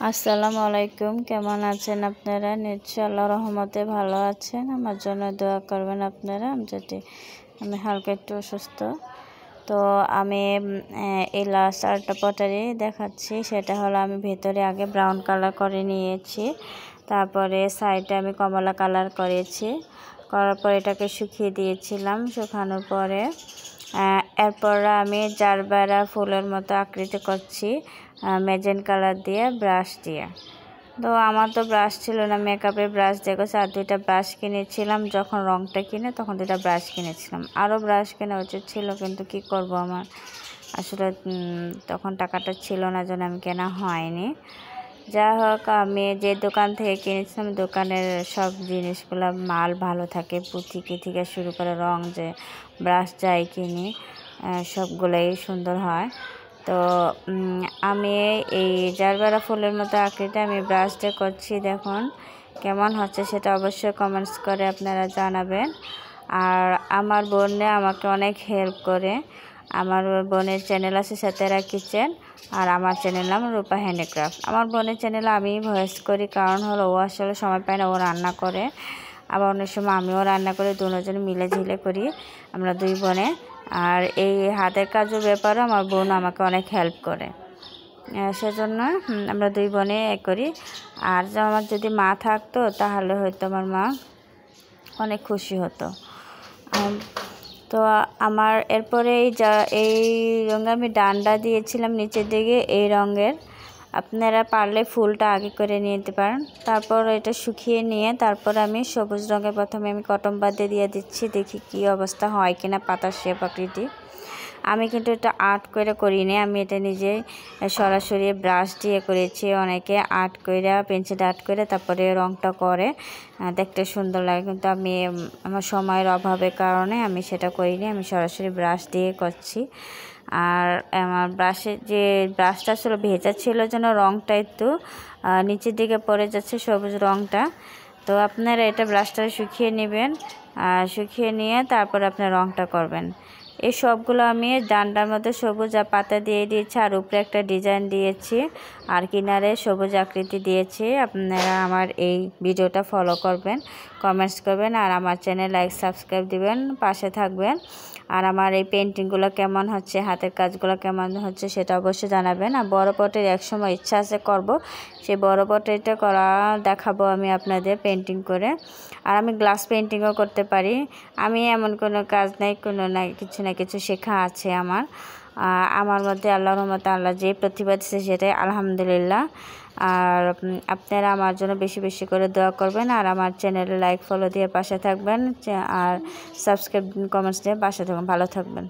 আসসালামু আলাইকুম। কেমন আছেন আপনারা? নিশ্চয়ই আল্লাহর রহমতে ভালো আছেন। আমার জন্য দোয়া করবেন আপনারা। আমি হালকা একটু অসুস্থ, তো আমি এই লাস্ট আরেকটা পটারি দেখাচ্ছি। সেটা হলো আমি ভেতরে আগে ব্রাউন কালার করে নিয়েছি, তারপরে সাইডে আমি কমলা কালার করেছি। করার পর এটাকে শুকিয়ে দিয়েছিলাম। শুকানোর পরে এরপর আমি জারবেরা ফুলের মতো আকৃতি করছি ম্যাজেন্ট কালার দিয়ে, ব্রাশ দিয়ে। তো আমার তো ব্রাশ ছিল না, মেকআপের ব্রাশ দিয়ে করছি। আর দুইটা ব্রাশ কিনেছিলাম যখন রংটা কিনে, তখন দুইটা ব্রাশ কিনেছিলাম। আরও ব্রাশ কেনা উচিত ছিল, কিন্তু কি করব, আমার আসলে তখন টাকাটা ছিল না, যেন আমি কেনা হয়নি। যা হোক, আমি যে দোকান থেকে কিনেছিলাম দোকানের সব জিনিসগুলো মাল ভালো থাকে, পুঁথি থেকে শুরু করে রং, যে ব্রাশ যাই কিনি সবগুলোই সুন্দর হয়। তো আমি এই জারবেরা ফুলের মতো আকৃতি আমি ব্রাশ দিয়ে করছি। দেখুন কেমন হচ্ছে, সেটা অবশ্যই কমেন্টস করে আপনারা জানাবেন। আর আমার বোনে আমাকে অনেক হেল্প করে। আমার বোনের চ্যানেল আছে সেতেরা কিচেন, আর আমার চ্যানেল নাম রূপা হ্যান্ডিক্রাফট। আমার বোনের চ্যানেলে আমি ভয়েস করি, কারণ হলো ও আসলে সময় পায় না, ও রান্না করে। আবার অনেক সময় আমিও রান্না করি, দুজনে মিলে ঝিলে করি আমরা দুই বোনে। আর এই হাতের কাজের ব্যাপারে আমার বোন আমাকে অনেক হেল্প করে, সেজন্য আমরা দুই বোনে করি। আর আমার যদি মা থাকতো তাহলে হয়তো আমার মা অনেক খুশি হতো। তো আমার এরপরে এই রঙে আমি ডান্ডা দিয়েছিলাম নিচের দিকে এই রঙের। আপনারা পারলে ফুলটা আগে করে নিতে পারেন। তারপর এটা শুকিয়ে নিয়ে তারপর আমি সবুজ রঙের প্রথমে আমি কটন বাদে দিয়ে দিচ্ছি, দেখি কি অবস্থা হয় কিনা পাতার শেপ আকৃতি। আমি কিন্তু এটা আর্ট করে করিনি, আমি এটা নিজেই সরাসরি ব্রাশ দিয়ে করেছি। অনেকে আর্ট করে পেন্সিল আর্ট করে তারপরে রঙটা করে, দেখতে সুন্দর লাগে, কিন্তু আমি আমার সময়ের অভাবের কারণে আমি সেটা করিনি, আমি সরাসরি ব্রাশ দিয়ে করছি। আর আমার যে ব্রাশটা ছিল ভেজা ছিল, যেন রঙটা একটু নিচের দিকে পড়ে যাচ্ছে সবুজ রঙটা। তো আপনারা এটা ব্রাশটা শুকিয়ে নেবেন, শুকিয়ে নিয়ে তারপর আপনার রঙটা করবেন। এই সবগুলো আমি ডান্ডার মধ্যে সবুজ পাতা দিয়ে দিয়েছি, আর উপরে একটা ডিজাইন দিয়েছি, আর কিনারে সবুজ আকৃতি দিয়েছি। আপনারা আমার এই ভিডিওটা ফলো করবেন, কমেন্টস করবেন, আর আমার চ্যানেল লাইক সাবস্ক্রাইব দিবেন, পাশে থাকবেন। আর আমার এই পেন্টিংগুলো কেমন হচ্ছে, হাতের কাজগুলো কেমন হচ্ছে সেটা অবশ্যই জানাবেন। আর বড় পটের একসময় ইচ্ছা আছে করব, সেই বড় পটেরটা দেখাবো আমি আপনাদের পেন্টিং করে। আর আমি গ্লাস পেন্টিংও করতে পারি। আমি এমন কোনো কাজ নাই, কিছু না কিছু শেখা আছে আমার মধ্যে। আল্লাহর রহমতে আল্লাহ যে প্রতিভা দিচ্ছে সেটাই আলহামদুলিল্লাহ। আর আপনারা আমার জন্য বেশি বেশি করে দোয়া করবেন, আর আমার চ্যানেলে লাইক ফলো দিয়ে পাশে থাকবেন, আর সাবস্ক্রাইব কমেন্টস দিয়ে পাশে থাকবেন। ভালো থাকবেন।